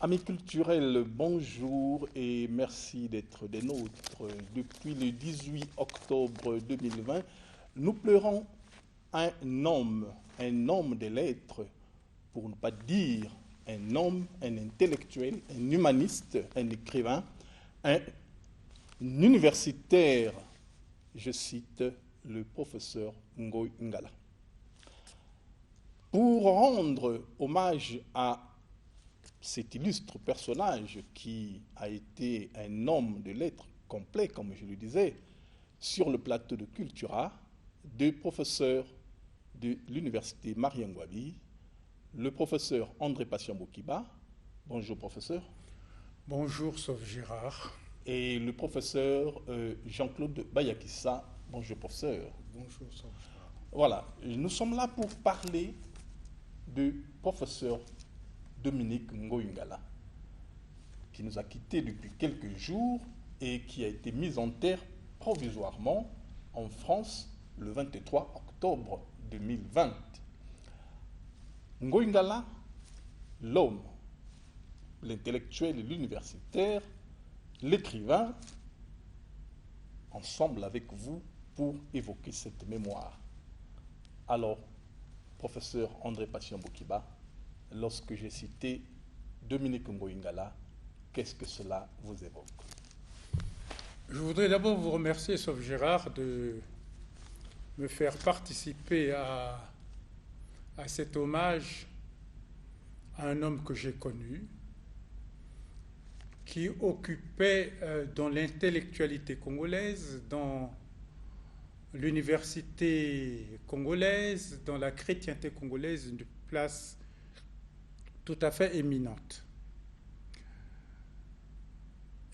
Amis culturels, bonjour et merci d'être des nôtres. Depuis le 18 octobre 2020, nous pleurons un homme des lettres, pour ne pas dire un homme, un intellectuel, un humaniste, un écrivain, un universitaire. Je cite le professeur Ngoy Ngala. Pour rendre hommage à cet illustre personnage qui a été un homme de lettres complet, comme je le disais, sur le plateau de Cultura, deux professeurs de l'université Marien Ngouabi, le professeur André Patient-Bokiba. Bonjour professeur. Bonjour, sauf Gérard. Et le professeur Jean-Claude Bayakissa. Bonjour professeur. Bonjour, sauf Gérard. Voilà, nous sommes là pour parler du professeur Dominique Ngoy Ngala, qui nous a quittés depuis quelques jours et qui a été mis en terre provisoirement en France le 23 octobre 2020. Ngoy Ngala, l'homme, l'intellectuel et l'universitaire, l'écrivain, ensemble avec vous pour évoquer cette mémoire. Alors, professeur André Patient-Bokiba, lorsque j'ai cité Dominique Ngoy Ngala, qu'est-ce que cela vous évoque? Je voudrais d'abord vous remercier, sauf Gérard, de me faire participer à cet hommage à un homme que j'ai connu, qui occupait dans l'intellectualité congolaise, dans l'université congolaise, dans la chrétienté congolaise, une place tout à fait éminente.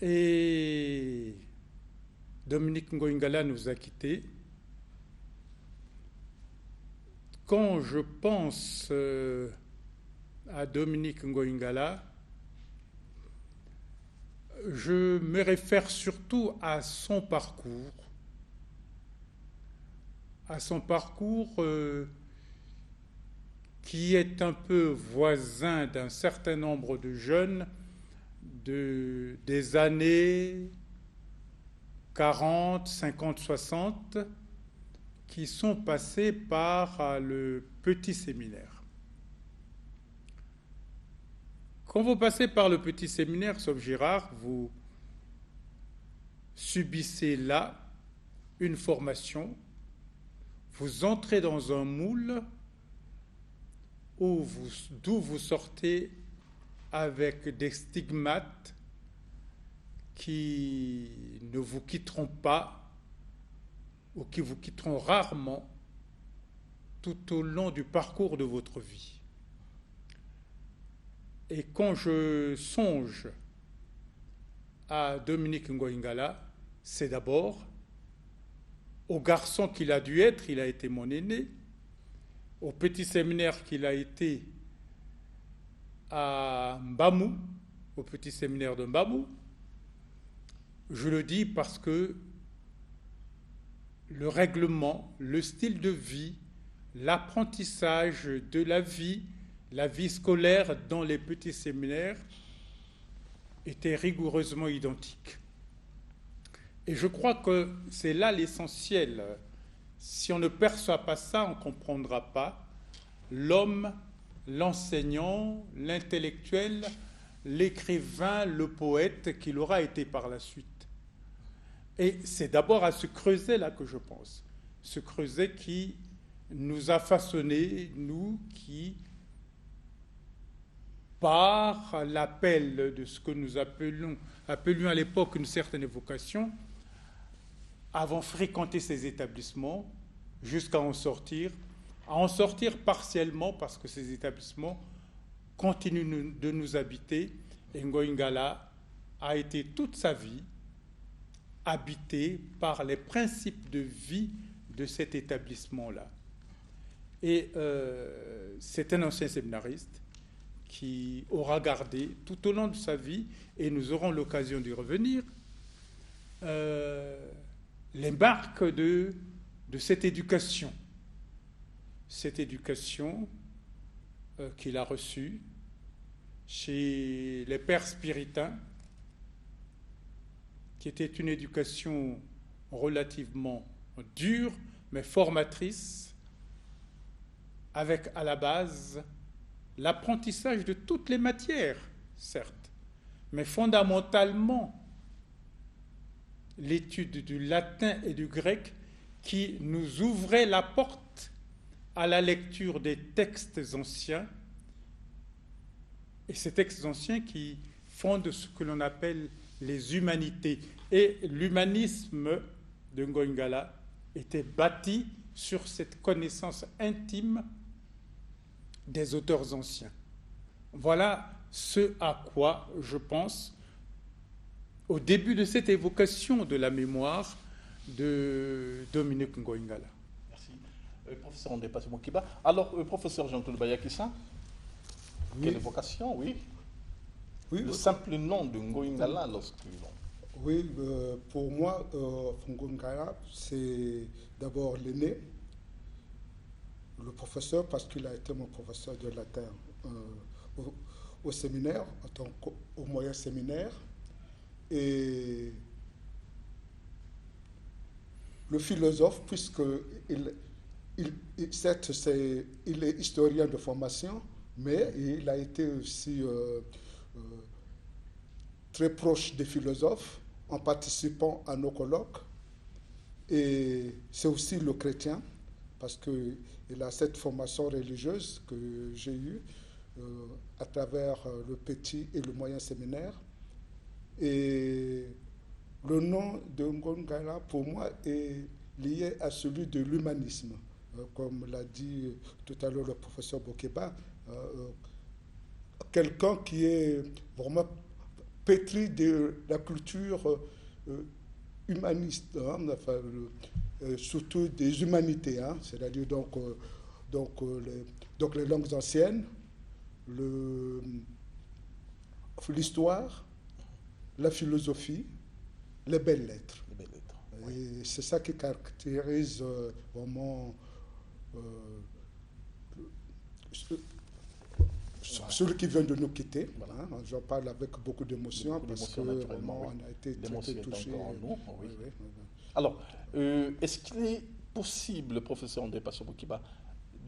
Et Dominique Ngoy Ngala nous a quittés. Quand je pense à Dominique Ngoy Ngala, je me réfère surtout à son parcours qui est un peu voisin d'un certain nombre de jeunes des années 40, 50, 60 qui sont passés par le petit séminaire. Quand vous passez par le petit séminaire, sauf Gérard, vous subissez là une formation, vous entrez dans un moule d'où vous sortez avec des stigmates qui ne vous quitteront pas ou qui vous quitteront rarement tout au long du parcours de votre vie. Et quand je songe à Dominique Ngoy Ngala, c'est d'abord au garçon qu'il a dû être, il a été mon aîné, au petit séminaire qu'il a été à Mbamou, au petit séminaire de Mbamou. Je le dis parce que le règlement, le style de vie, l'apprentissage de la vie scolaire dans les petits séminaires étaient rigoureusement identiques. Et je crois que c'est là l'essentiel. Si on ne perçoit pas ça, on ne comprendra pas l'homme, l'enseignant, l'intellectuel, l'écrivain, le poète qu'il aura été par la suite. Et c'est d'abord à ce creuset-là que je pense. Ce creuset qui nous a façonnés, nous qui, par l'appel de ce que nous appelions à l'époque une certaine évocation, avons fréquenté ces établissements jusqu'à en sortir partiellement parce que ces établissements continuent de nous habiter. Et Ngoy Ngala a été toute sa vie habité par les principes de vie de cet établissement-là. Et c'est un ancien séminariste qui aura gardé tout au long de sa vie, et nous aurons l'occasion d'y revenir, les marques de cette éducation qu'il a reçue, chez les pères spiritains, qui était une éducation relativement dure, mais formatrice, avec à la base l'apprentissage de toutes les matières, certes, mais fondamentalement l'étude du latin et du grec qui nous ouvrait la porte à la lecture des textes anciens, et ces textes anciens qui fondent ce que l'on appelle les humanités. Et l'humanisme de Ngoïngala était bâti sur cette connaissance intime des auteurs anciens. Voilà ce à quoi je pense au début de cette évocation de la mémoire de Dominique Ngoïngala. Merci. Professeur André Passy-Mokiba. Alors, professeur Jean-Claude Bayakissa, quelle évocation, oui. Le simple nom de Ngoïngala lorsque l'on... Oui, pour moi, Ngoïngala, c'est d'abord l'aîné, le professeur, parce qu'il a été mon professeur de latin au séminaire, au moyen séminaire, et le philosophe, puisque certes, il est historien de formation, mais il a été aussi très proche des philosophes en participant à nos colloques. Et c'est aussi le chrétien, parce qu'il a cette formation religieuse que j'ai eue à travers le petit et le moyen séminaire. Et le nom de Ngoïngala, pour moi, est lié à celui de l'humanisme. Comme l'a dit tout à l'heure le professeur Bokeba, quelqu'un qui est vraiment pétri de la culture humaniste, hein, enfin, surtout des humanités, hein, c'est-à-dire donc les langues anciennes, l'histoire, la philosophie, les belles lettres. Les belles lettres. Et c'est ça qui caractérise vraiment celui qui vient de nous quitter. Voilà. Hein, j'en parle avec beaucoup d'émotion parce que vraiment on a été très touchés. Oui. Alors, est-ce qu'il est possible, professeur André Passy-Mokiba,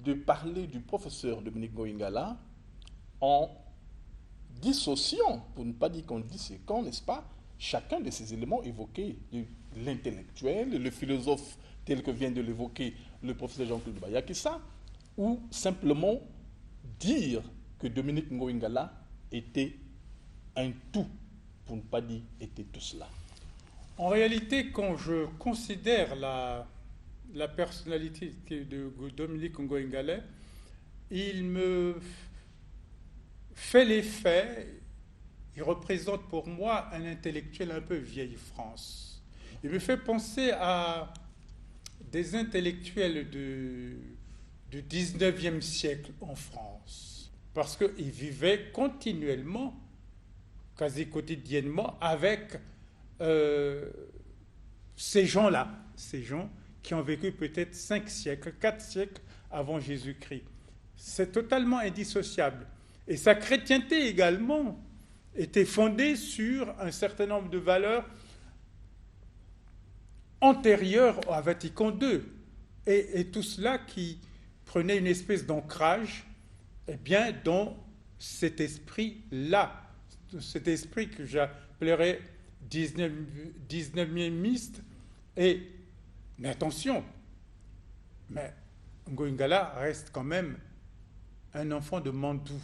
de parler du professeur Dominique Ngoïngala en dissociant, pour ne pas dire qu'en disséquant, n'est-ce pas, chacun de ces éléments évoqués, l'intellectuel, le philosophe tel que vient de l'évoquer le professeur Jean-Claude Bayakissa, ou simplement dire que Dominique Ngoïngala était un tout, pour ne pas dire était tout cela. En réalité, quand je considère la personnalité de Dominique Ngoïngala, il me fait l'effet, il représente pour moi un intellectuel un peu vieille France. Il me fait penser à des intellectuels du 19e siècle en France, parce qu'ils vivaient continuellement, quasi quotidiennement, avec ces gens-là, ces gens qui ont vécu peut-être 5 siècles, 4 siècles avant Jésus-Christ. C'est totalement indissociable. Et sa chrétienté également était fondée sur un certain nombre de valeurs antérieures à Vatican II. Et tout cela qui prenait une espèce d'ancrage dans cet esprit-là, cet esprit que j'appellerais 19e. Mais attention, Ngoïngala reste quand même un enfant de Mandou.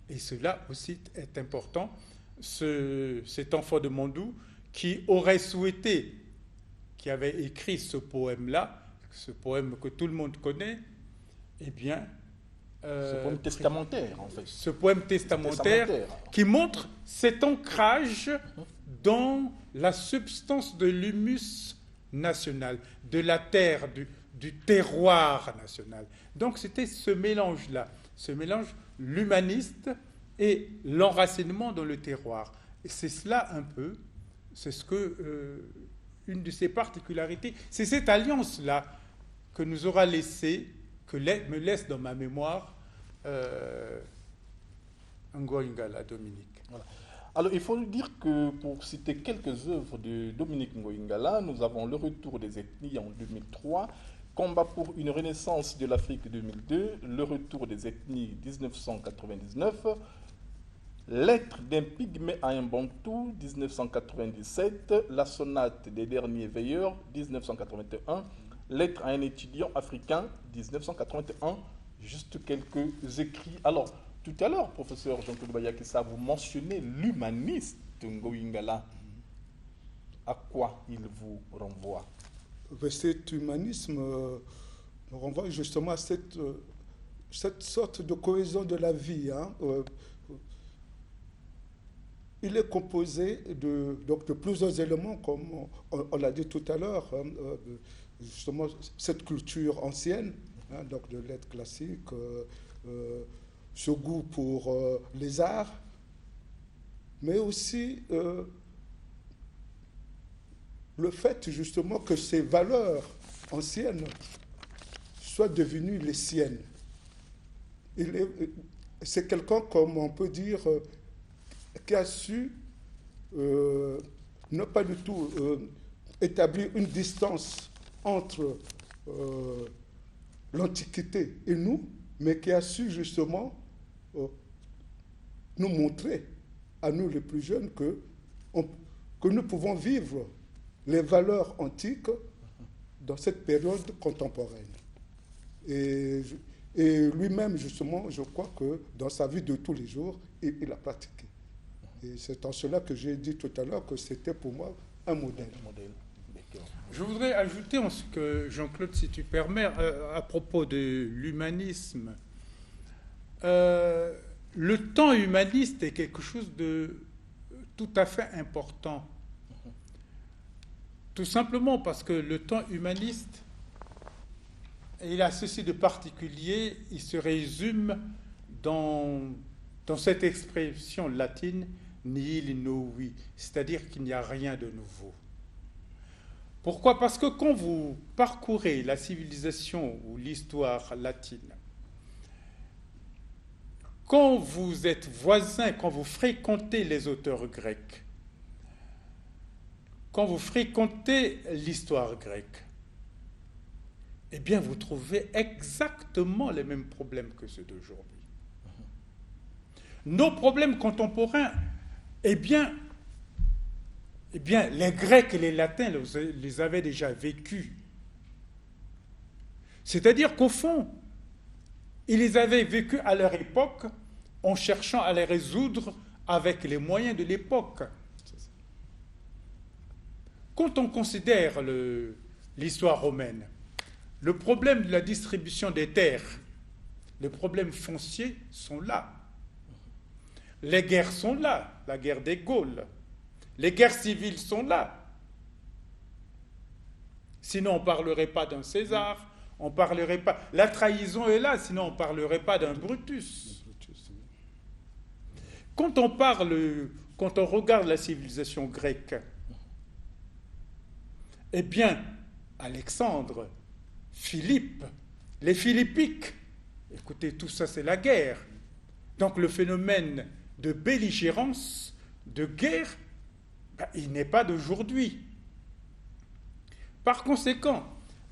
Et cela aussi est important. Cet enfant de Mandou qui aurait souhaité, qui avait écrit ce poème-là, ce poème que tout le monde connaît, ce poème testamentaire, en fait. Ce poème testamentaire qui montre cet ancrage dans la substance de l'humus national, de la terre, du terroir national. Donc c'était ce mélange-là, ce mélange l'humaniste et l'enracinement dans le terroir. Et c'est cela un peu, c'est ce que une de ses particularités, c'est cette alliance-là que nous aura laissé, me laisse dans ma mémoire Ngoïngala, Dominique. Voilà. Alors, il faut dire que pour citer quelques œuvres de Dominique Ngoïngala, nous avons Le Retour des ethnies en 2003, Combat pour une renaissance de l'Afrique 2002, Le Retour des ethnies 1999, Lettre d'un pygmée à un bantou 1997, La sonate des derniers veilleurs 1981, Lettre à un étudiant africain 1981, juste quelques écrits. Alors, tout à l'heure, professeur Jean-Claude Bayakissa, vous mentionnez l'humaniste Ngoïngala. À quoi il vous renvoie? Cet humanisme nous renvoie justement à cette sorte de cohésion de la vie. Il est composé de plusieurs éléments, comme on l'a dit tout à l'heure, justement cette culture ancienne, donc de lettres classiques, ce goût pour les arts, mais aussi le fait justement que ces valeurs anciennes soient devenues les siennes. C'est quelqu'un, comme on peut dire, qui a su ne pas du tout établir une distance entre l'Antiquité et nous, mais qui a su justement nous montrer, à nous les plus jeunes, que nous pouvons vivre les valeurs antiques dans cette période contemporaine. Et lui-même, justement, je crois que dans sa vie de tous les jours, il a pratiqué. Et c'est en cela que j'ai dit tout à l'heure que c'était pour moi un modèle. Je voudrais ajouter, en ce que Jean-Claude, si tu permets, à propos de l'humanisme. Le temps humaniste est quelque chose de tout à fait important. Tout simplement parce que le temps humaniste, il a ceci de particulier, il se résume dans cette expression latine « nihil novi », c'est-à-dire qu'il n'y a rien de nouveau. Pourquoi? Parce que quand vous parcourez la civilisation ou l'histoire latine, quand vous êtes voisin, quand vous fréquentez les auteurs grecs, quand vous fréquentez l'histoire grecque, eh bien, vous trouvez exactement les mêmes problèmes que ceux d'aujourd'hui. Nos problèmes contemporains, eh bien, les Grecs et les Latins les avaient déjà vécus. C'est-à-dire qu'au fond, ils les avaient vécus à leur époque en cherchant à les résoudre avec les moyens de l'époque. Quand on considère l'histoire romaine, le problème de la distribution des terres, les problèmes fonciers sont là. Les guerres sont là, la guerre des Gaules. Les guerres civiles sont là. Sinon, on ne parlerait pas d'un César, on parlerait pas... La trahison est là, sinon on ne parlerait pas d'un Brutus. Quand on regarde la civilisation grecque, eh bien, Alexandre, Philippe, les Philippiques, écoutez, tout ça c'est la guerre. Donc le phénomène de belligérance, de guerre, il n'est pas d'aujourd'hui. Par conséquent,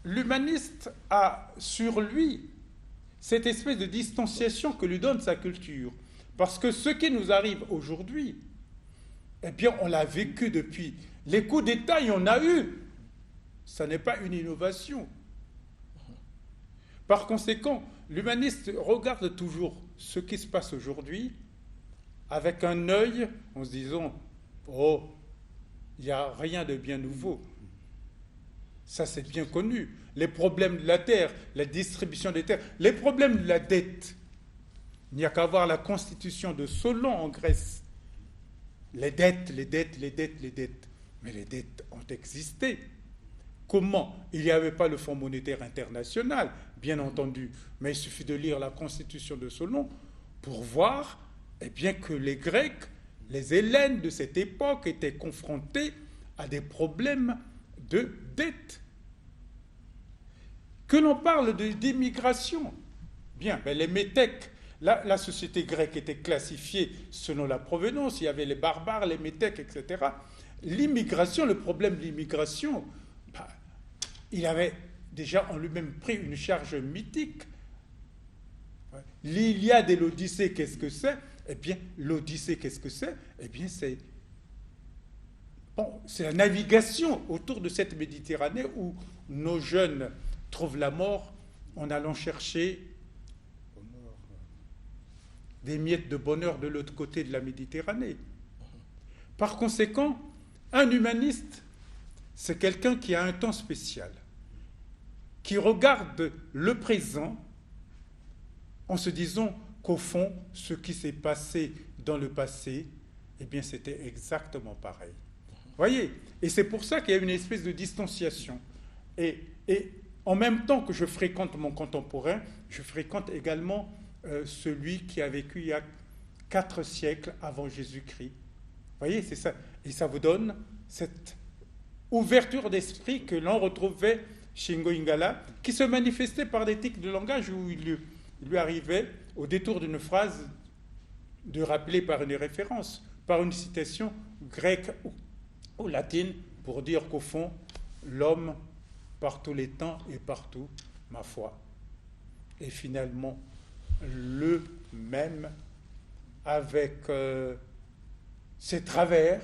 l'humaniste a sur lui cette espèce de distanciation que lui donne sa culture. Parce que ce qui nous arrive aujourd'hui, eh bien, on l'a vécu depuis. Les coups d'État, il y en a eu. Ça n'est pas une innovation. Par conséquent, l'humaniste regarde toujours ce qui se passe aujourd'hui avec un œil en se disant « Oh, il n'y a rien de bien nouveau. » Ça, c'est bien connu. Les problèmes de la terre, la distribution des terres, les problèmes de la dette. Il n'y a qu'à voir la constitution de Solon en Grèce. Les dettes, les dettes, les dettes, les dettes. Mais les dettes ont existé. Comment? Il n'y avait pas le Fonds monétaire international, bien entendu, mais il suffit de lire la constitution de Solon pour voir bien, que les Grecs, les Hellènes de cette époque étaient confrontés à des problèmes de dette. Que l'on parle d'immigration, bien, les Métèques, la société grecque était classifiée selon la provenance. Il y avait les barbares, les métèques, etc. L'immigration, le problème de l'immigration, il avait déjà en lui-même pris une charge mythique. L'Iliade et l'Odyssée, qu'est-ce que c'est? Eh bien, l'Odyssée, qu'est-ce que c'est? Eh bien, c'est la navigation autour de cette Méditerranée où nos jeunes trouvent la mort en allant chercher des miettes de bonheur de l'autre côté de la Méditerranée. Par conséquent, un humaniste, c'est quelqu'un qui a un temps spécial, qui regarde le présent en se disant qu'au fond, ce qui s'est passé dans le passé, eh bien, c'était exactement pareil. Voyez? Et c'est pour ça qu'il y a une espèce de distanciation. Et en même temps que je fréquente mon contemporain, je fréquente également celui qui a vécu il y a 4 siècles avant Jésus-Christ. Voyez, c'est ça. Et ça vous donne cette ouverture d'esprit que l'on retrouvait chez Ngoïngala, qui se manifestait par des tics de langage où il lui arrivait, au détour d'une phrase, de rappeler par une référence, par une citation grecque ou latine, pour dire qu'au fond, l'homme, par tous les temps et partout, ma foi, est finalement le même, avec ses travers,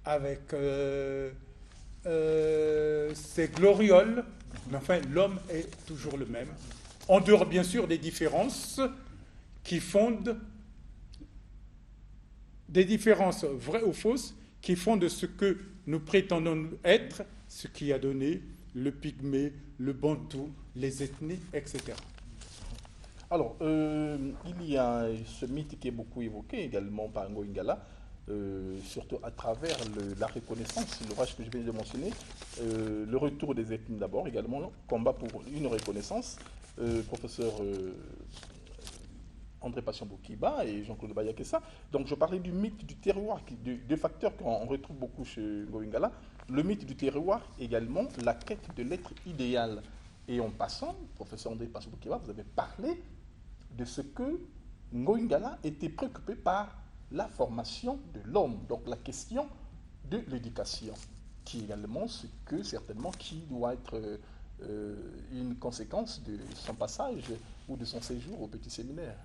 avec ses glorioles, mais enfin, l'homme est toujours le même, en dehors bien sûr des différences qui fondent, des différences vraies ou fausses, qui font de ce que nous prétendons être, ce qui a donné le pygmée, le bantou, les ethnies, etc. Alors, il y a ce mythe qui est beaucoup évoqué également par Ngoïngala, surtout à travers la reconnaissance, l'ouvrage que je viens de mentionner, le retour des ethnies d'abord, également le combat pour une reconnaissance. Professeur André Passion-Boukiba et Jean-Claude Bayakessa. Donc je parlais du mythe du terroir, deux facteurs qu'on retrouve beaucoup chez Ngoïngala. Le mythe du terroir, également la quête de l'être idéal. Et en passant, professeur André Passion-Boukiba, vous avez parlé de ce que Ngoïngala était préoccupé par la formation de l'homme, donc la question de l'éducation, qui est également ce que certainement qui doit être une conséquence de son passage ou de son séjour au petit séminaire.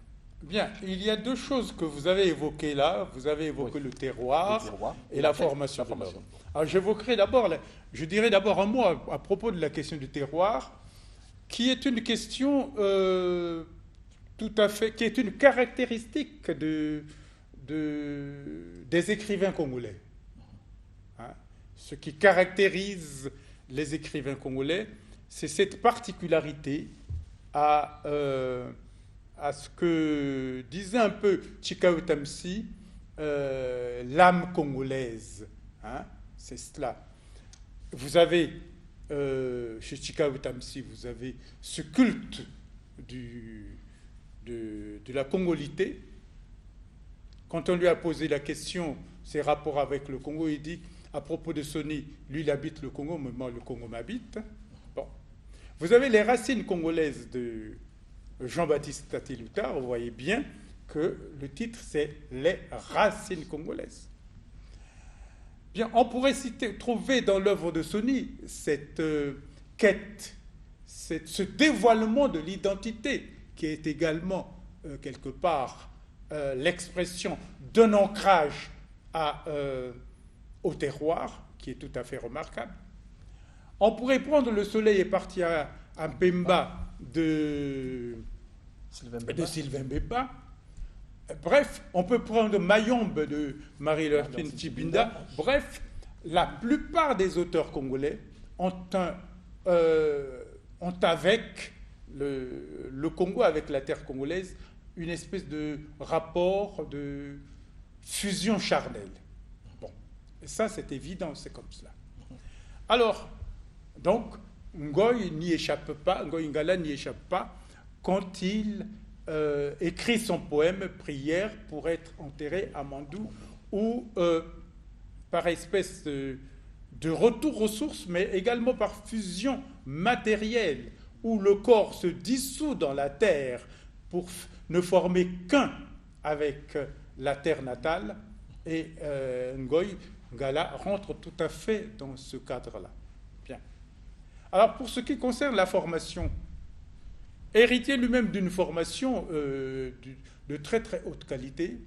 Bien, il y a 2 choses que vous avez évoquées là. Vous avez évoqué le terroir et la formation. Alors je dirais d'abord un mot à propos de la question du terroir, qui est une question tout à fait, qui est une caractéristique des écrivains congolais. Hein? Ce qui caractérise les écrivains congolais, c'est cette particularité à ce que disait un peu Tshikao Tamsi, l'âme congolaise. Hein, c'est cela. Vous avez, chez Tshikao Tamsi, vous avez ce culte de la congolité. Quand on lui a posé la question, ses rapports avec le Congo, il dit, à propos de Soni, lui, il habite le Congo, mais moi, le Congo m'habite. Bon. Vous avez les racines congolaises de Jean-Baptiste Tati-Loutard, vous voyez bien que le titre, c'est « Les racines congolaises ». Bien, on pourrait trouver dans l'œuvre de Soni cette quête, ce dévoilement de l'identité, qui est également, quelque part, l'expression d'un ancrage au terroir, qui est tout à fait remarquable. On pourrait prendre Le Soleil est parti à Mpemba de Sylvain Bemba. Bref, on peut prendre Mayombe de Marie-Laure Tchibinda. Bref, la plupart des auteurs congolais ont avec le Congo, avec la terre congolaise, une espèce de rapport de fusion charnelle. Bon, et ça c'est évident, c'est comme cela. Alors, donc, Ngoïngala n'y échappe pas quand il écrit son poème « Prière pour être enterré à Mandou » où, par espèce de retour aux sources, mais également par fusion matérielle, où le corps se dissout dans la terre pour ne former qu'un avec la terre natale, et Ngoï Ngala rentre tout à fait dans ce cadre-là. Bien. Alors, pour ce qui concerne la formation, héritier lui-même d'une formation de très très haute qualité,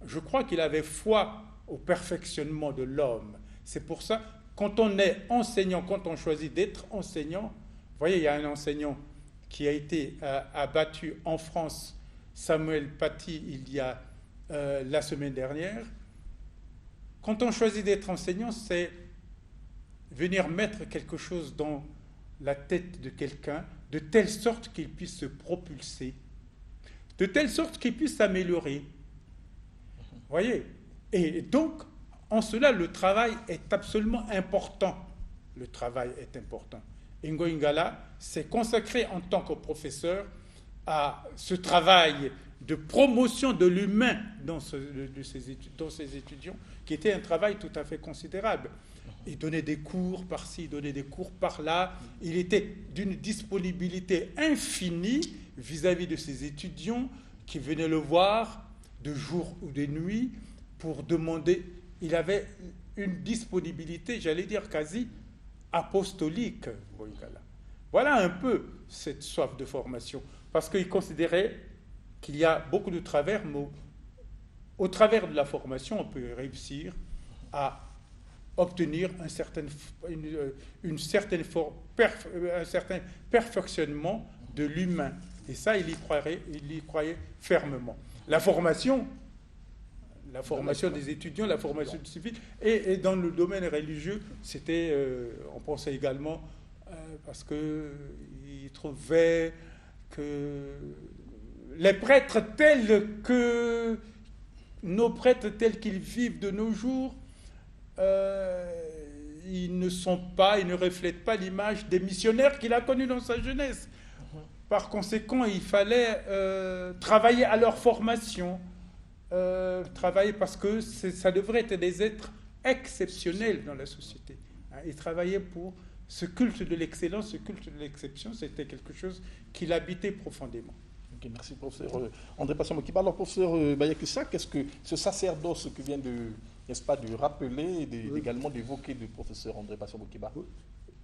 je crois qu'il avait foi au perfectionnement de l'homme. C'est pour ça, quand on est enseignant, quand on choisit d'être enseignant, vous voyez, il y a un enseignant qui a été abattu en France, Samuel Paty, il y a la semaine dernière. Quand on choisit d'être enseignant, c'est venir mettre quelque chose dans la tête de quelqu'un, de telle sorte qu'il puisse se propulser, de telle sorte qu'il puisse s'améliorer. Vous voyez? Et donc, en cela, le travail est absolument important. Le travail est important. Ngoï Ngala s'est consacré en tant que professeur à ce travail de promotion de l'humain dans ses étudiants, qui était un travail tout à fait considérable. Il donnait des cours par-ci, il donnait des cours par-là. Il était d'une disponibilité infinie vis-à-vis de ses étudiants qui venaient le voir de jour ou de nuit pour demander. Il avait une disponibilité, j'allais dire quasi apostolique. Voilà un peu cette soif de formation. Parce qu'il considérait qu'il y a beaucoup de travers, mais au travers de la formation, on peut réussir à obtenir un certain perfectionnement de l'humain. Et ça, il y croyait fermement. La formation des étudiants, la formation du civil, et dans le domaine religieux, c'était, on pensait également, parce qu'il trouvait que les prêtres tels que nos prêtres tels qu'ils vivent de nos jours, ils ne reflètent pas l'image des missionnaires qu'il a connus dans sa jeunesse. Par conséquent, il fallait travailler à leur formation, travailler parce que ça devrait être des êtres exceptionnels dans la société. Et travailler pour ce culte de l'excellence, ce culte de l'exception, c'était quelque chose qui l'habitait profondément. Okay, merci, professeur André Patient Bokiba. Alors, professeur Bayakissa, qu'est-ce que ce sacerdoce que vient de, n'est-ce pas, de rappeler et également d'évoquer du professeur André Patient Bokiba?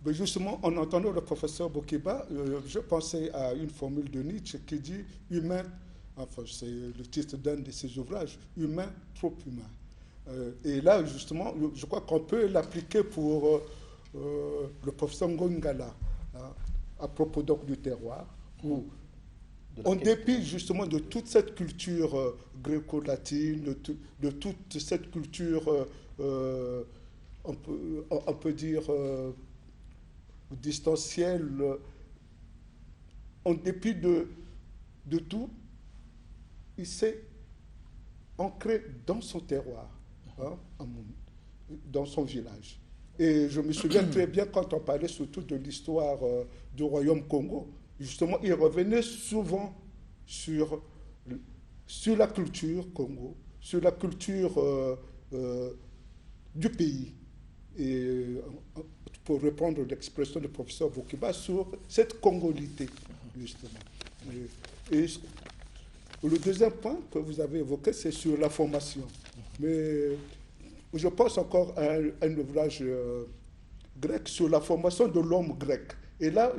Mais justement, en entendant le professeur Bokiba, je pensais à une formule de Nietzsche qui dit « humain », enfin c'est le titre d'un de ses ouvrages, « humain, trop humain ». Et là, justement, je crois qu'on peut l'appliquer pour le professeur Ngoï Ngala, à propos donc du terroir, où en dépit justement de toute cette culture gréco-latine, de toute cette culture, on peut dire, distancielle, en dépit de tout, il s'est ancré dans son terroir, dans son village. Et je me souviens très bien quand on parlait surtout de l'histoire du royaume Congo, justement, il revenait souvent sur la culture Congo, sur la culture du pays. Et pour reprendre l'expression du professeur Bokiba, sur cette congolité, justement. Et le deuxième point que vous avez évoqué, c'est sur la formation. Mais je pense encore à un ouvrage grec sur la formation de l'homme grec. Et là,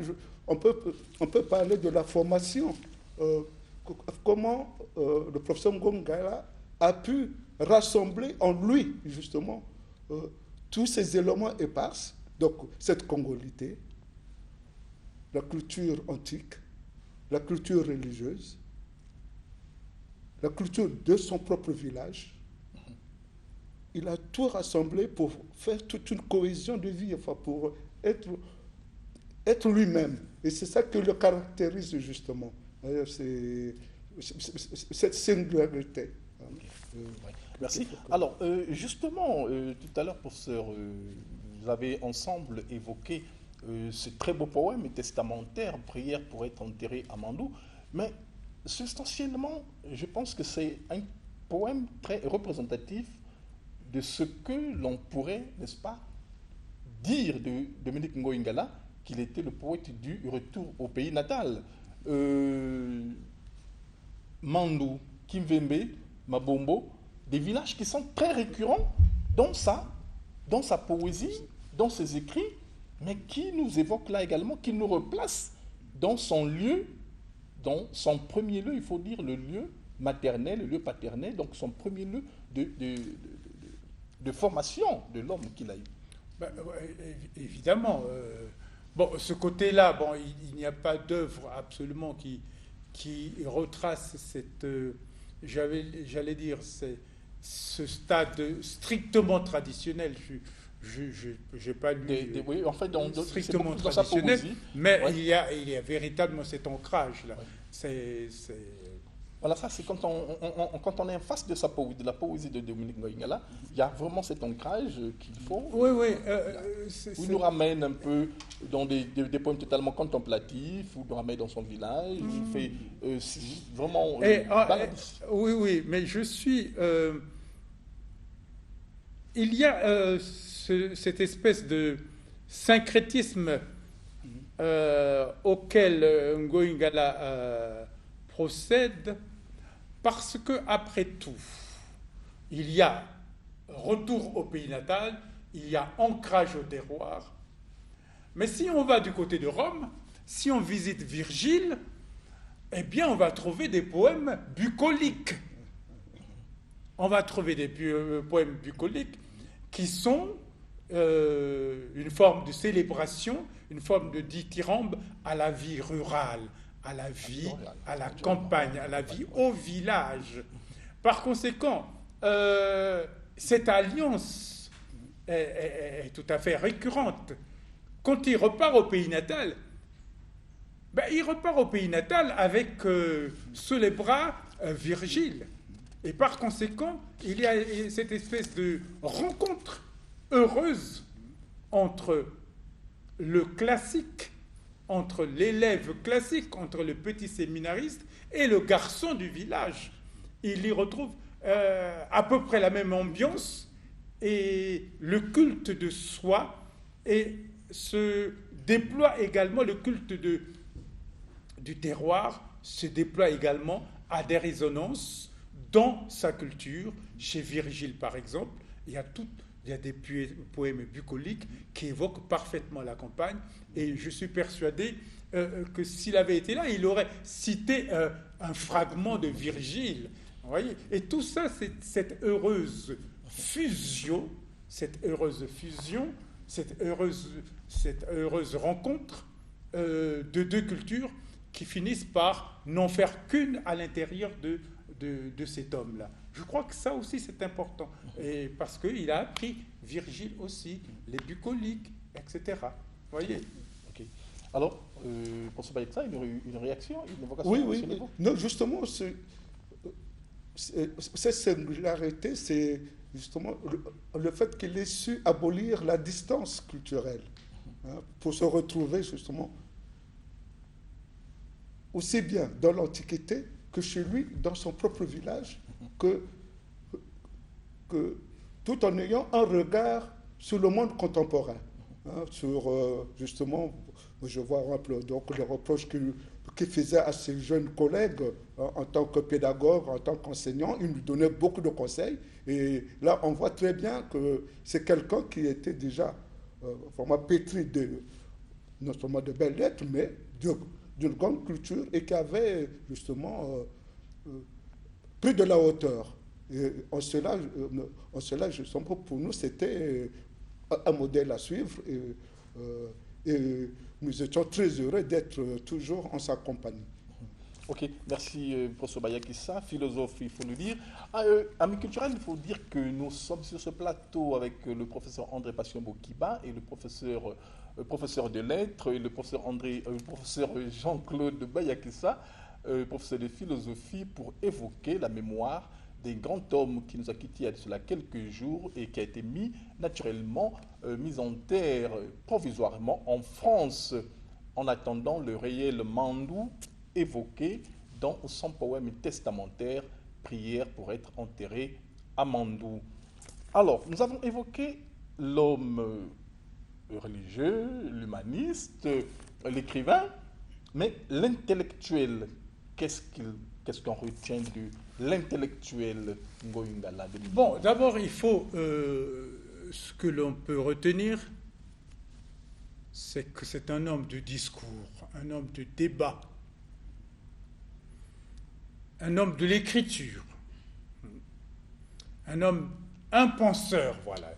on peut parler de la formation. Comment le professeur Ngoï Ngala a pu rassembler en lui, justement, tous ces éléments épars, donc cette congolité, la culture antique, la culture religieuse, la culture de son propre village. Il a tout rassemblé pour faire toute une cohésion de vie, enfin pour être lui-même. Et c'est ça qui le caractérise justement. C'est cette singularité. Merci. Alors, justement, tout à l'heure, professeur, vous avez ensemble évoqué ce très beau poème testamentaire, Prière pour être enterré à Mandou. Mais substantiellement, je pense que c'est un poème très représentatif de ce que l'on pourrait, n'est-ce pas, dire de Dominique Ngoï Ngala, qu'il était le poète du retour au pays natal. Mandou, Kimvembe, Mabombo, des villages qui sont très récurrents dans sa poésie, dans ses écrits, mais qui nous évoquent là également, qui nous replacent dans son lieu, dans son premier lieu, il faut dire le lieu maternel, le lieu paternel, donc son premier lieu de formation de l'homme qu'il a eu. Ben, évidemment. Bon, ce côté-là, bon, il n'y a pas d'œuvre absolument qui retrace cette, j'allais dire, ce stade strictement traditionnel. Je n'ai pas lu oui, en fait, strictement dans sa traditionnel, poésie, mais ouais. il y a véritablement cet ancrage-là. Ouais. Voilà, ça c'est quand on est en face de la poésie de Dominique Ngoïngala, il y a vraiment cet ancrage qu'il faut. Oui, oui. Il nous ramène un peu dans des poèmes totalement contemplatifs, ou nous ramène dans son village, il fait vraiment... oui, oui, mais je suis... il y a cette espèce de syncrétisme auquel Ngoïngala procède, parce que après tout, il y a retour au pays natal, il y a ancrage au terroir. Mais si on va du côté de Rome, si on visite Virgile, eh bien on va trouver des poèmes bucoliques. On va trouver des poèmes bucoliques qui sont une forme de célébration, une forme de dithyrambe à la vie rurale, à la vie, à la campagne, à la vie au village. Par conséquent, cette alliance est tout à fait récurrente. Quand il repart au pays natal, il repart au pays natal avec sous les bras Virgile. Et par conséquent, il y a cette espèce de rencontre heureuse entre le classique, entre l'élève classique, entre le petit séminariste et le garçon du village. Il y retrouve à peu près la même ambiance et le culte de soi, et se déploie également le culte du terroir, se déploie également à des résonances dans sa culture. Chez Virgile, par exemple, il y a des poèmes bucoliques qui évoquent parfaitement la campagne, et je suis persuadé que s'il avait été là, il aurait cité un fragment de Virgile. Vous voyez ? Et tout ça, c'est cette heureuse fusion, cette heureuse rencontre de deux cultures qui finissent par n'en faire qu'une à l'intérieur de cet homme-là. Je crois que ça aussi c'est important, et parce qu'il a appris, Virgile aussi, les bucoliques, etc. Vous voyez ? Okay. Alors, pour ce Bayeksa, il y aurait eu une réaction, une évocation Oui, à ce niveau ? Non, justement, cette singularité, c'est justement le fait qu'il ait su abolir la distance culturelle, hein, pour se retrouver justement aussi bien dans l'Antiquité que chez lui, dans son propre village, que tout en ayant un regard sur le monde contemporain, hein, sur justement, je vois un peu donc les reproches qu'il faisait à ses jeunes collègues, hein, en tant que pédagogue, en tant qu'enseignant. Il lui donnait beaucoup de conseils, et là on voit très bien que c'est quelqu'un qui était déjà vraiment pétri non seulement de belles lettres, mais d'une grande culture, et qui avait justement pris de la hauteur. Et en cela, justement, pour nous, c'était un modèle à suivre, et nous étions très heureux d'être toujours en sa compagnie. Ok, merci professeur Bayakissa, philosophe, il faut le dire. Amis culturels, il faut dire que nous sommes sur ce plateau avec le professeur André Passion-Bokiba et le professeur de lettres, et le professeur Jean-Claude Bayakissa, professeur de philosophie, pour évoquer la mémoire d'un grand homme qui nous a quittés il y a de cela quelques jours et qui a été mis en terre provisoirement en France, en attendant le réel Mandou évoqué dans son poème testamentaire « Prière pour être enterré à Mandou ». Alors, nous avons évoqué l'homme religieux, l'humaniste, l'écrivain, mais l'intellectuel, qu'est-ce qu'il Qu'est-ce qu'on retient de l'intellectuel Ngoïngala de Bon, d'abord, il faut... ce que l'on peut retenir, c'est que c'est un homme de discours, un homme de débat, un homme de l'écriture, un penseur, voilà.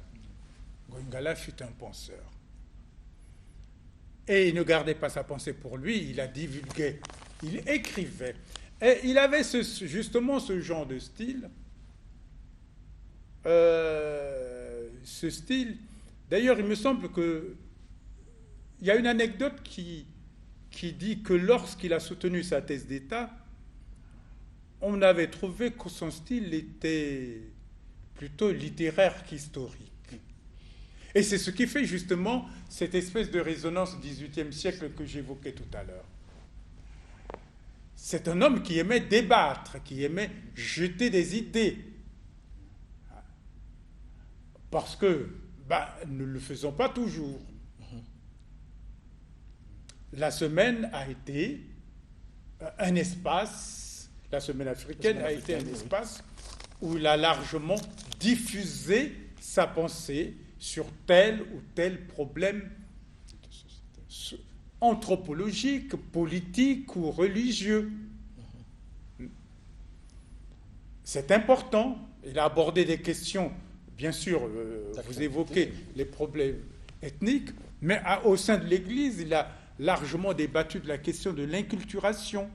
Ngoïngala fut un penseur. Et il ne gardait pas sa pensée pour lui, il la divulguait, il écrivait. Et il avait justement ce genre de style. Ce style, d'ailleurs, il me semble que il y a une anecdote qui dit que lorsqu'il a soutenu sa thèse d'État, on avait trouvé que son style était plutôt littéraire qu'historique. Et c'est ce qui fait justement cette espèce de résonance du XVIIIe siècle que j'évoquais tout à l'heure. C'est un homme qui aimait débattre, qui aimait jeter des idées. Parce que, nous ne le faisons pas toujours. La semaine a été un espace, la semaine africaine a été un espace où il a largement diffusé sa pensée sur tel ou tel problème anthropologique, politique ou religieux. C'est important. Il a abordé des questions, bien sûr, vous évoquez les problèmes ethniques, mais au sein de l'Église, il a largement débattu de la question de l'inculturation.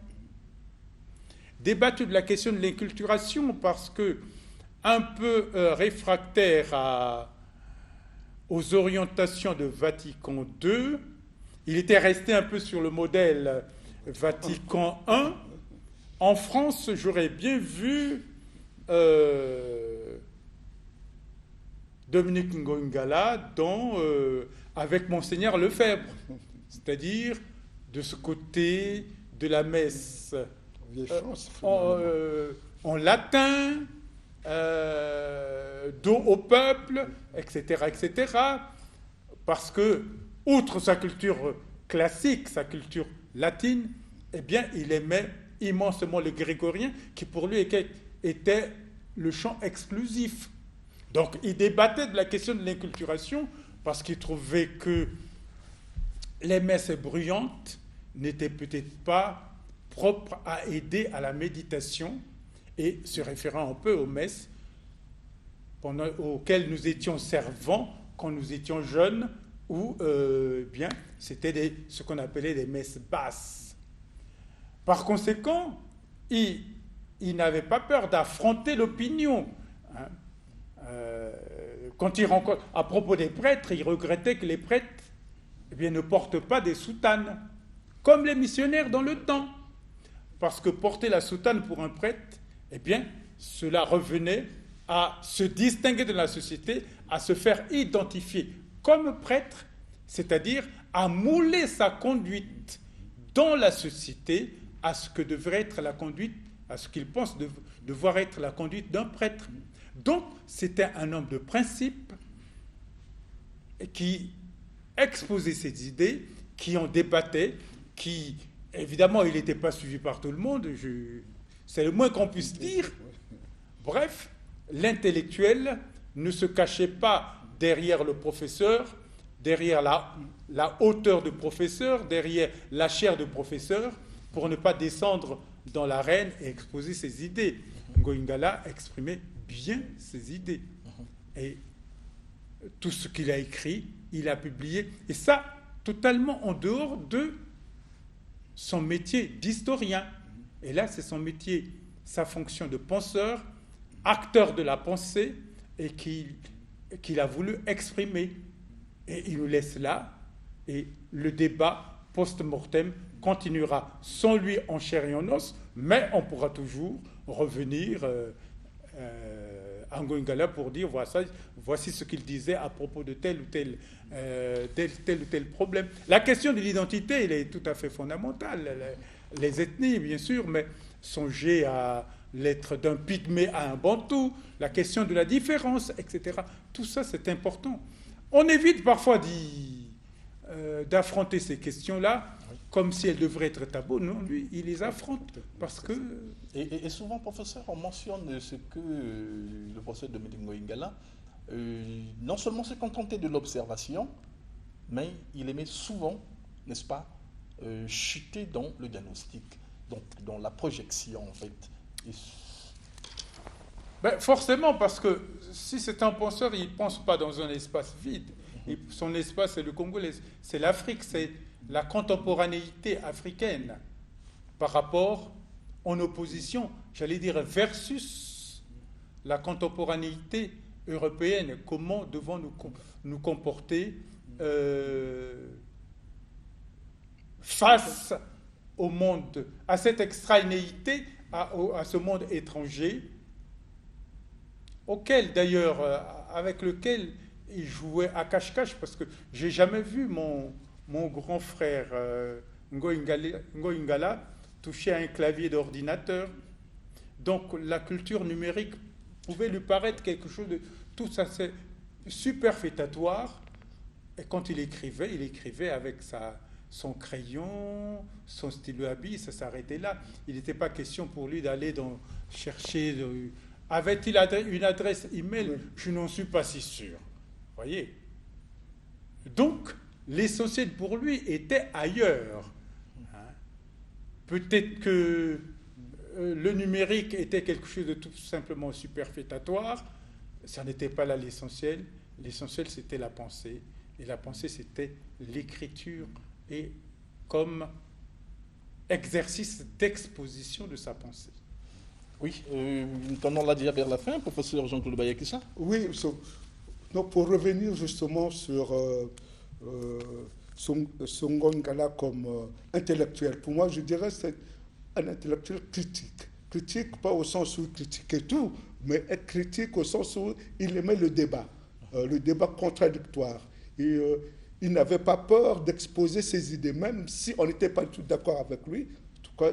Débattu de la question de l'inculturation parce que, un peu réfractaire aux orientations de Vatican II, il était resté un peu sur le modèle Vatican I. En France, j'aurais bien vu Dominique Ngoïngala avec Monseigneur Lefebvre, c'est-à-dire de ce côté de la messe en latin, dos au peuple, etc., etc., parce que, outre sa culture classique, sa culture latine, eh bien, il aimait immensément le grégorien, qui pour lui était le chant exclusif. Donc, il débattait de la question de l'inculturation, parce qu'il trouvait que les messes bruyantes n'étaient peut-être pas propres à aider à la méditation, et se référant un peu aux messes auxquelles nous étions servants quand nous étions jeunes, ou bien c'était ce qu'on appelait des messes basses. Par conséquent, il n'avait pas peur d'affronter l'opinion. Quand il rencontre, à propos des prêtres, il regrettait que les prêtres ne portent pas des soutanes, comme les missionnaires dans le temps. Parce que porter la soutane pour un prêtre, cela revenait à se distinguer de la société, à se faire identifier comme prêtre, c'est-à-dire à mouler sa conduite dans la société à ce que devrait être la conduite, à ce qu'il pense devoir être la conduite d'un prêtre. Donc, c'était un homme de principe qui exposait ses idées, qui en débattait, qui, évidemment, il n'était pas suivi par tout le monde, c'est le moins qu'on puisse dire. Bref, l'intellectuel ne se cachait pas derrière le professeur, derrière la hauteur de professeur, derrière la chaire de professeur, pour ne pas descendre dans l'arène et exposer ses idées. Ngoïngala exprimait bien ses idées. Et tout ce qu'il a écrit, il a publié. Et ça, totalement en dehors de son métier d'historien. Et là, c'est son métier, sa fonction de penseur, acteur de la pensée, et qu'il a voulu exprimer. Et il nous laisse là, et le débat post-mortem continuera sans lui en chair et en os, mais on pourra toujours revenir à Ngoïngala pour dire voici ce qu'il disait à propos de tel ou tel problème. La question de l'identité, elle est tout à fait fondamentale. Les ethnies, bien sûr, mais songez à l'être d'un pygmée à un bantou, la question de la différence, etc. Tout ça, c'est important. On évite parfois d'affronter ces questions-là comme si elles devraient être tabous. Non, lui, il les affronte parce que... Et souvent, professeur, on mentionne ce que le professeur Dominique Ngoïngala, non seulement se contentait de l'observation, mais il aimait souvent, n'est-ce pas, chuter dans le diagnostic, donc dans la projection, en fait. Ben, forcément, parce que si c'est un penseur, il ne pense pas dans un espace vide. Son espace, c'est le Congo, c'est l'Afrique, c'est la contemporanéité africaine par rapport, en opposition, j'allais dire, versus la contemporanéité européenne. Comment devons nous comporter face au monde, à cette extranéité, à ce monde étranger, auquel d'ailleurs, avec lequel il jouait à cache-cache, parce que j'ai jamais vu mon grand frère Ngoïngala toucher à un clavier d'ordinateur. Donc la culture numérique pouvait lui paraître quelque chose de tout assez superfétatoire. Et quand il écrivait avec son crayon, son stylo à billes, ça s'arrêtait là. Il n'était pas question pour lui d'aller chercher... Avait-il une adresse email? Je n'en suis pas si sûr. Voyez. Donc, l'essentiel pour lui était ailleurs. Peut-être que le numérique était quelque chose de tout simplement superfétatoire. Ça n'était pas là l'essentiel. L'essentiel, c'était la pensée. Et la pensée, c'était l'écriture et comme exercice d'exposition de sa pensée. Oui, nous tendons là déjà vers la fin, professeur Jean-Claude Bayakissa. Oui, donc pour revenir justement sur Ngoïngala comme intellectuel, pour moi, je dirais que c'est un intellectuel critique. Critique, pas au sens où il critiquait tout, mais être critique au sens où il aimait le débat contradictoire. Et il n'avait pas peur d'exposer ses idées, même si on n'était pas tout d'accord avec lui. En tout cas,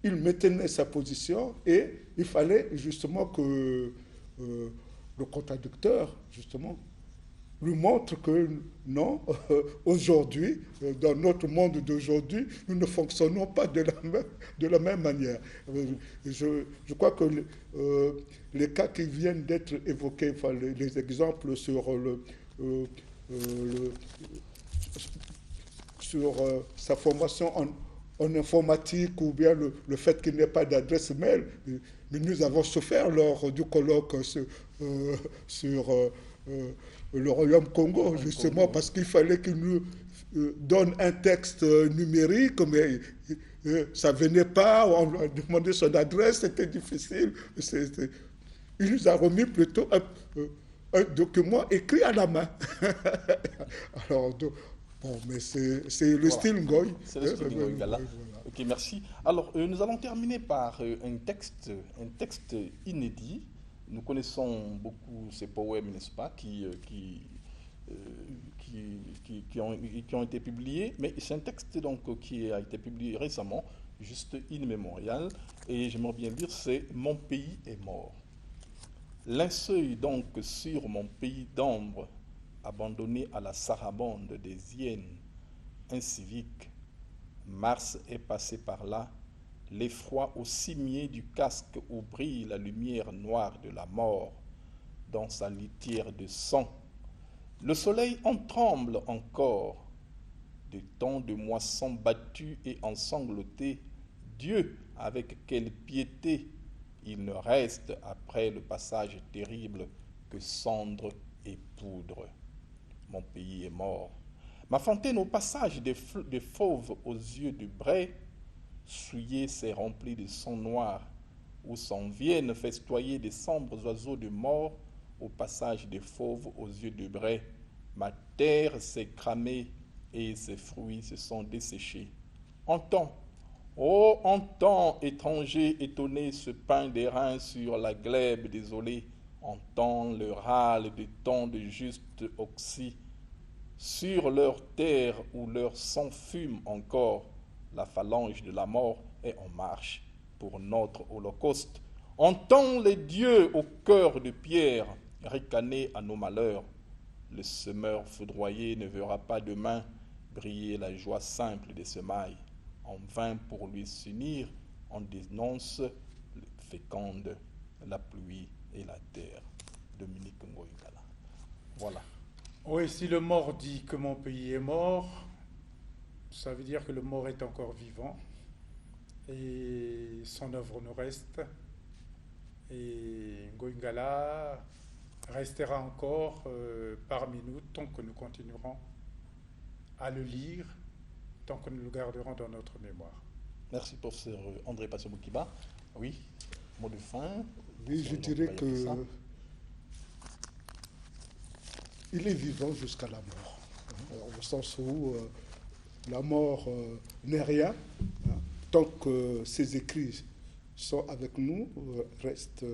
il maintenait sa position et il fallait justement que le contradicteur, justement, lui montre que non, aujourd'hui, dans notre monde d'aujourd'hui, nous ne fonctionnons pas de la même manière. Je crois que les cas qui viennent d'être évoqués, enfin, les exemples sur sur sa formation en informatique ou bien le fait qu'il n'y ait pas d'adresse mail. Mais nous avons souffert lors du colloque sur le Royaume Congo, justement, parce qu'il fallait qu'il nous donne un texte numérique, mais ça ne venait pas, on lui a demandé son adresse, c'était difficile. Il nous a remis plutôt un document écrit à la main. Alors, bon, mais c'est le style Ngoï. C'est le style Ngoïngala. Ok, merci. Alors, nous allons terminer par un texte inédit. Nous connaissons beaucoup ces poèmes, n'est-ce pas, qui ont été publiés, mais c'est un texte donc, qui a été publié récemment, juste in memoriam, et j'aimerais bien lire, c'est « Mon pays est mort ». Linceuil donc sur mon pays d'ombre, abandonné à la sarabande des hyènes inciviques. Mars est passé par là, l'effroi au cimier du casque où brille la lumière noire de la mort dans sa litière de sang. Le soleil en tremble encore, des temps de moissons battus et ensanglantés. Dieu, avec quelle piété il ne reste après le passage terrible que cendre et poudre. Mon pays est mort. Ma fontaine au passage des fauves aux yeux de braie, souillée s'est remplie de sang noir, où s'en viennent festoyer des sombres oiseaux de mort au passage des fauves aux yeux de braie. Ma terre s'est cramée et ses fruits se sont desséchés. Entends, oh, entends, étranger étonné, ce pain d'airain sur la glèbe désolée. Entends le râle de tant de justes oxy. Sur leur terre où leur sang fume encore, la phalange de la mort est en marche pour notre holocauste. Entends les dieux au cœur de pierre ricaner à nos malheurs. Le semeur foudroyé ne verra pas demain briller la joie simple des semailles. En vain pour lui s'unir, on dénonce féconde la pluie et la terre. Dominique Ngoïngala. Voilà. Oui, si le mort dit que mon pays est mort, ça veut dire que le mort est encore vivant et son œuvre nous reste. Et Ngoïngala restera encore parmi nous tant que nous continuerons à le lire, tant que nous le garderons dans notre mémoire. Merci, professeur André Passio-Mokiba. Oui, mot de fin. Oui, je dirais que il est vivant jusqu'à la mort, au sens où la mort n'est rien, hein, tant que ses écrits sont avec nous, restent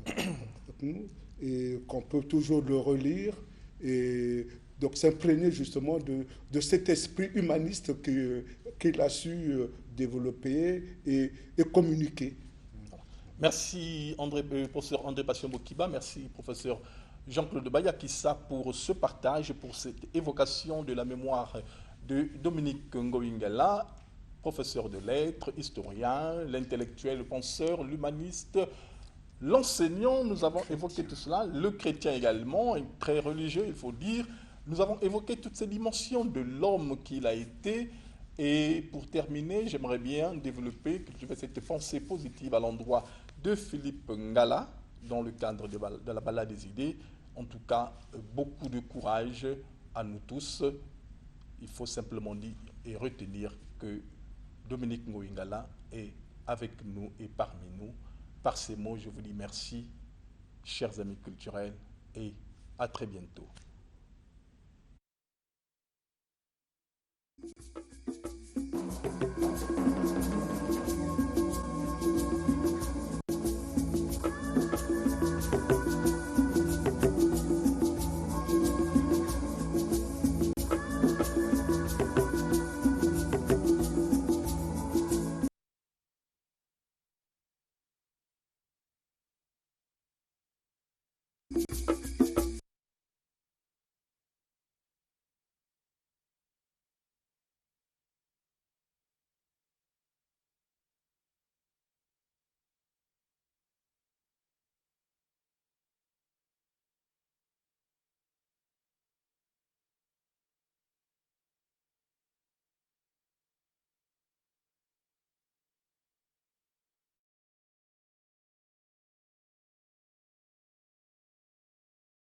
avec nous, et qu'on peut toujours le relire, et donc s'imprégner justement de cet esprit humaniste qu'il a su développer et communiquer. Merci professeur André Passio-Mokiba, merci professeur Jean-Claude Bayakissa pour ce partage, pour cette évocation de la mémoire de Dominique Ngoïngala, professeur de lettres, historien, l'intellectuel, le penseur, l'humaniste, l'enseignant. Nous avons évoqué tout cela, le chrétien également, et très religieux, il faut dire. Nous avons évoqué toutes ces dimensions de l'homme qu'il a été. Et pour terminer, j'aimerais bien développer, cultiver cette pensée positive à l'endroit de Philippe Ngala, dans le cadre de la balade des idées. En tout cas, beaucoup de courage à nous tous. Il faut simplement dire et retenir que Dominique Ngoïngala est avec nous et parmi nous. Par ces mots, je vous dis merci, chers amis culturels, et à très bientôt.